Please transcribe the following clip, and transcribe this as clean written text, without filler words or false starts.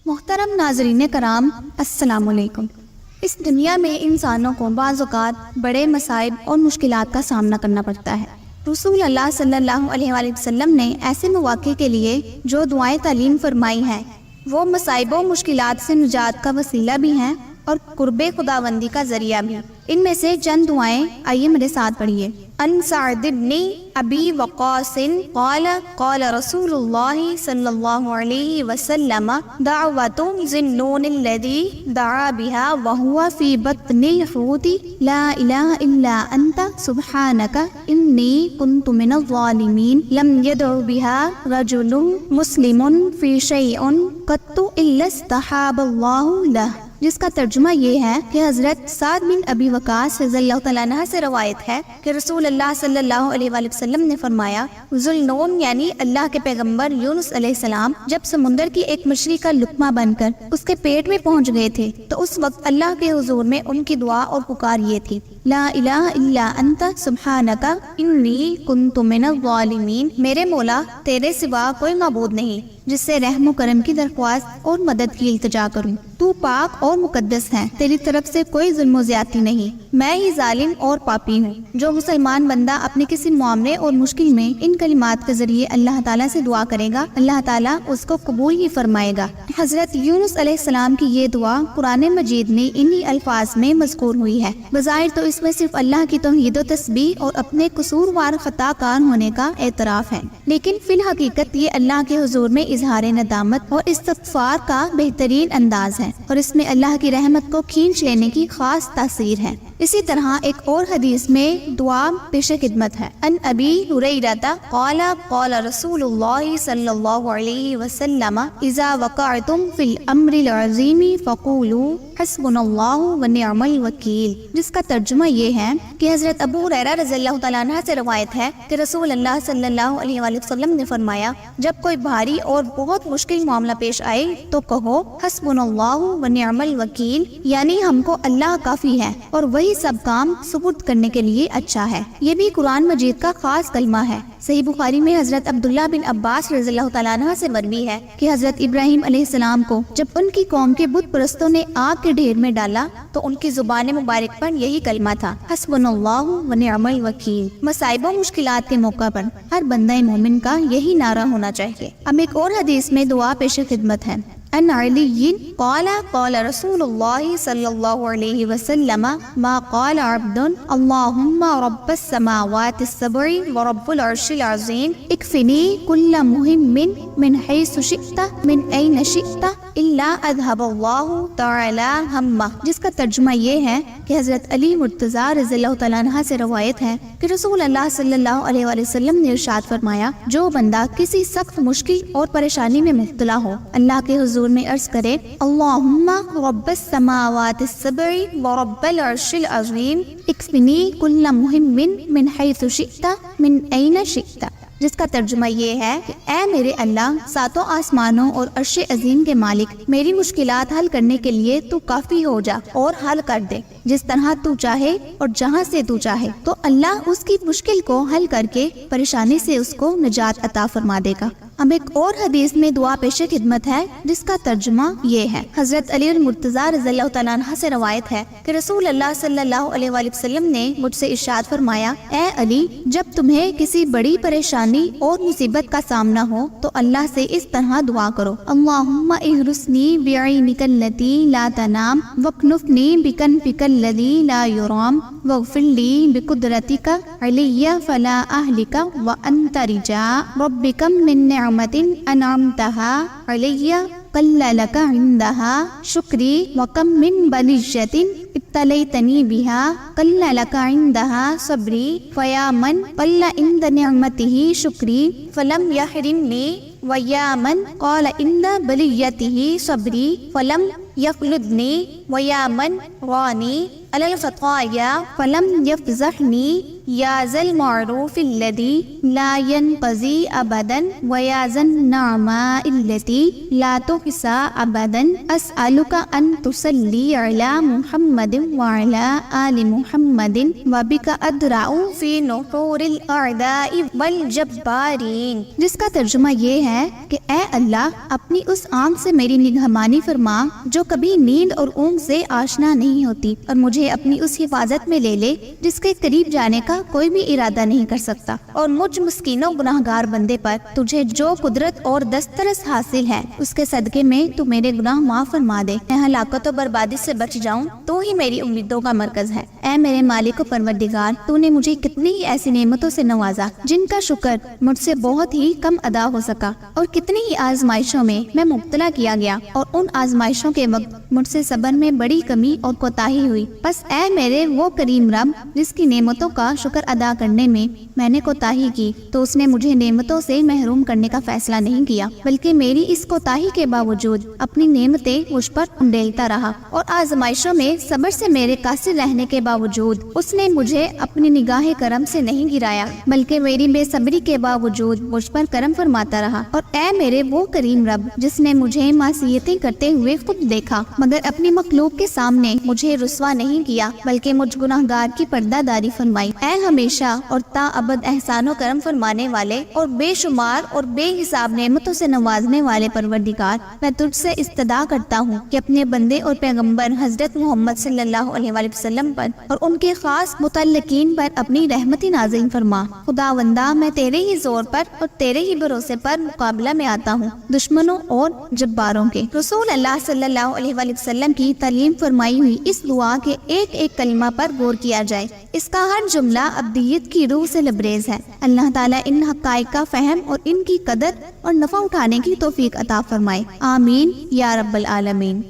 محترم ناظرین کرام، السلام علیکم۔ اس دنیا میں انسانوں کو بعض اوقات بڑے مصائب اور مشکلات کا سامنا کرنا پڑتا ہے۔ رسول اللہ صلی اللہ علیہ وآلہ وسلم نے ایسے مواقع کے لیے جو دعائیں تعلیم فرمائی ہیں وہ مصائب و مشکلات سے نجات کا وسیلہ بھی ہیں اور قرب خداوندی کا ذریعہ بھی۔ ان میں سے چند دعائیں آئیے میرے ساتھ پڑھیے۔ ان سعد بن ابی وقاص قال قال رسول اللہ صلی اللہ علیہ وسلم دعوت ذی النون الذی دعا بها وهو فی بطن الحوت لا الہ الا انت سبحانک انی کنت من الظالمین لم يدع بها رجل مسلم فی شیء قط الا استحاب اللہ لہ، جس کا ترجمہ یہ ہے کہ حضرت سعد بن ابی وقاص رضی اللہ تعالیٰ عنہ سے روایت ہے کہ رسول اللہ صلی اللہ علیہ وآلہ وسلم نے فرمایا، ذوالنون یعنی اللہ کے پیغمبر یونس علیہ السلام جب سمندر کی ایک مچھلی کا لقمہ بن کر اس کے پیٹ میں پہنچ گئے تھے تو اس وقت اللہ کے حضور میں ان کی دعا اور پکار یہ تھی، لا الہ الا انت سبحانک انی کنت من الظالمین، میرے مولا تیرے سوا کوئی معبود نہیں جس سے رحم و کرم کی درخواست اور مدد کی التجا کروں، تو پاک اور مقدس ہے، تیری طرف سے کوئی ظلم و زیادتی نہیں، میں ہی ظالم اور پاپی ہوں۔ جو مسلمان بندہ اپنے کسی معاملے اور مشکل میں ان کلمات کے ذریعے اللہ تعالیٰ سے دعا کرے گا، اللہ تعالیٰ اس کو قبول ہی فرمائے گا۔ حضرت یونس علیہ السلام کی یہ دعا قرآن مجید میں انہی الفاظ میں مذکور ہوئی ہے۔ بظاہر تو اس میں صرف اللہ کی توحید و تسبیح اور اپنے قصوروار خطا کار ہونے کا اعتراف ہے، لیکن فی الحقیقت یہ اللہ کے حضور میں اظہار ندامت اور استغفار کا بہترین انداز ہے اور اس میں اللہ کی رحمت کو کھینچ لینے کی خاص تاثیر ہے۔ اسی طرح ایک اور حدیث میں دعا پیش خدمت ہے۔ ان ابی ہریرہ قال قال رسول اللہ صلی اللہ علیہ وسلم اذا وقعتم فی الامر العظیم فقولوا حسبنا اللہ ونعم الوکیل، جس کا ترجمہ یہ ہے کہ حضرت ابو ہریرہ رضی اللہ تعالیٰ عنہ سے روایت ہے کہ رسول اللہ صلی اللہ علیہ وآلہ وسلم نے فرمایا، جب کوئی بھاری اور بہت مشکل معاملہ پیش آئے تو کہو حسبنا اللہ ونعم الوکیل، یعنی ہم کو اللہ کافی ہے اور وہی سب کام سپرد کرنے کے لیے اچھا ہے۔ یہ بھی قرآن مجید کا خاص کلمہ ہے۔ صحیح بخاری میں حضرت عبداللہ بن عباس رضی اللہ تعالیٰ عنہ سے مروی ہے کہ حضرت ابراہیم علیہ السلام کو جب ان کی قوم کے بت پرستوں نے آگ کے ڈھیر میں ڈالا تو ان کی زبان مبارک پر یہی کلمہ تھا، حسبنا اللہ ونعم الوکیل۔ مصائب و مشکلات کے موقع پر ہر بندہ مومن کا یہی نعرہ ہونا چاہیے۔ اب ایک اور حدیث میں دعا پیش خدمت ہے۔ ان علی قال قال رسول اللہ صلی اللہ علیہ وسلم ما قال عبد اللہم رب السماوات السبع ورب العرش العظیم اکفنی کل مہم من حیث شئت من این شئت الا اذهب اللہ تعالی ہمہ، جس کا ترجمہ یہ ہے کہ حضرت علی مرتضیٰ رضی اللہ تعالیٰ عنہ سے روایت ہے کہ رسول اللہ صلی اللہ علیہ وآلہ وسلم نے ارشاد فرمایا، جو بندہ کسی سخت مشکل اور پریشانی میں مبتلا ہو اللہ کے حضور میں عرض کرے، اللہم رب السماوات السبع ورب العرش العظیم اکفنی کل مہم من حیث شئت من این شئت، جس کا ترجمہ یہ ہے کہ اے میرے اللہ، ساتوں آسمانوں اور عرش عظیم کے مالک، میری مشکلات حل کرنے کے لیے تو کافی ہو جا اور حل کر دے جس طرح تو چاہے اور جہاں سے تو چاہے، تو اللہ اس کی مشکل کو حل کر کے پریشانی سے اس کو نجات عطا فرما دے گا۔ اب ایک اور حدیث میں دعا پیش خدمت ہے جس کا ترجمہ یہ ہے۔ حضرت علی المرتضیٰ رضی اللہ تعالیٰ عنہ سے روایت ہے کہ رسول اللہ صلی اللہ علیہ وآلہ وسلم نے مجھ سے ارشاد فرمایا، اے علی، جب تمہیں کسی بڑی پریشانی اور مصیبت کا سامنا ہو تو اللہ سے اس طرح دعا کرو، اللہم احرسنی بعینک التی لا تنام واکنفنی بکنفک الذی لا یرام واغفر لی بقدرتک علی فلا اہلک وانت رجاء رب کم من نعمت انعمتها علی قل لك عندها شکری وکم من بلیجت ابتلیتنی بها قل لك عندها صبری فیا من قل عند نعمته شکری فلم یحرمنی ویا من قال عند بلیته صبری فلم يخلدني ويا من راني على الخطايا فلم يفضحني يا ذا المعروف الذي لا ينقضي أبدا ويا ذا النعماء التي لا تحصى أبدا أسألك أن تصلي على محمد وعلى آل محمد وبك أدرأ في نحور الأعداء والجبارين. جس کا ترجمہ یہ ہے کہ اے اللہ اپنی اس آنکھ سے میری نگہبانی فرما جو کبھی نیند اور اونگ سے آشنا نہیں ہوتی، اور مجھے اپنی اس حفاظت میں لے لے جس کے قریب جانے کا کوئی بھی ارادہ نہیں کر سکتا، اور مجھ مسکین و گناہگار بندے پر تجھے جو قدرت اور دسترس حاصل ہے اس کے صدقے میں تو میرے گناہ معاف فرما دے. میں ہلاکت و بربادی سے بچ جاؤں، تو ہی میری امیدوں کا مرکز ہے. اے میرے مالک و پروردگار، تو نے مجھے کتنی ہی ایسی نعمتوں سے نوازا جن کا شکر مجھ سے بہت ہی کم ادا ہو سکا، اور کتنی ہی آزمائشوں میں میں مبتلا کیا گیا، اور ان آزمائشوں کے وقت مجھ سے صبر میں بڑی کمی اور کوتاہی ہوئی. بس اے میرے وہ کریم رب جس کی نعمتوں کا شکر ادا کرنے میں نے کوتاہی کی، تو اس نے مجھے نعمتوں سے محروم کرنے کا فیصلہ نہیں کیا، بلکہ میری اس کوتاہی کے باوجود اپنی نعمتیں مجھ پر انڈیلتا رہا، اور آزمائشوں میں صبر سے میرے قاصر رہنے کے باوجود اس نے مجھے اپنی نگاہ کرم سے نہیں گرایا، بلکہ میری بے صبری کے باوجود مجھ پر کرم فرماتا رہا. اور اے میرے وہ کریم رب جس نے مجھے معصیتیں کرتے ہوئے خود دیکھا مگر اپنی مخلوق کے سامنے مجھے رسوا نہیں کیا، بلکہ مجھ گناہگار کی پردہ داری فرمائی. اے ہمیشہ اور تا ابد احسان و کرم فرمانے والے اور بے شمار اور بے حساب نعمتوں سے نوازنے والے پروردگار، میں تجھ سے استدعا کرتا ہوں کہ اپنے بندے اور پیغمبر حضرت محمد صلی اللہ علیہ وآلہ وسلم پر اور ان کے خاص متعلقین پر اپنی رحمتی نازل فرما. خداوندا میں تیرے ہی زور پر اور تیرے ہی بھروسے پر مقابلہ میں آتا ہوں دشمنوں اور جباروں کے. رسول اللہ صلی اللہ علیہ وآلہ وسلم کی تعلیم فرمائی ہوئی اس دعا کے ایک ایک کلمہ پر غور کیا جائے. اس کا ہر جملہ ابدیت کی روح سے لبریز ہے. اللہ تعالیٰ ان حقائق کا فہم اور ان کی قدر اور نفع اٹھانے کی توفیق عطا فرمائے. آمین یا رب العالمین.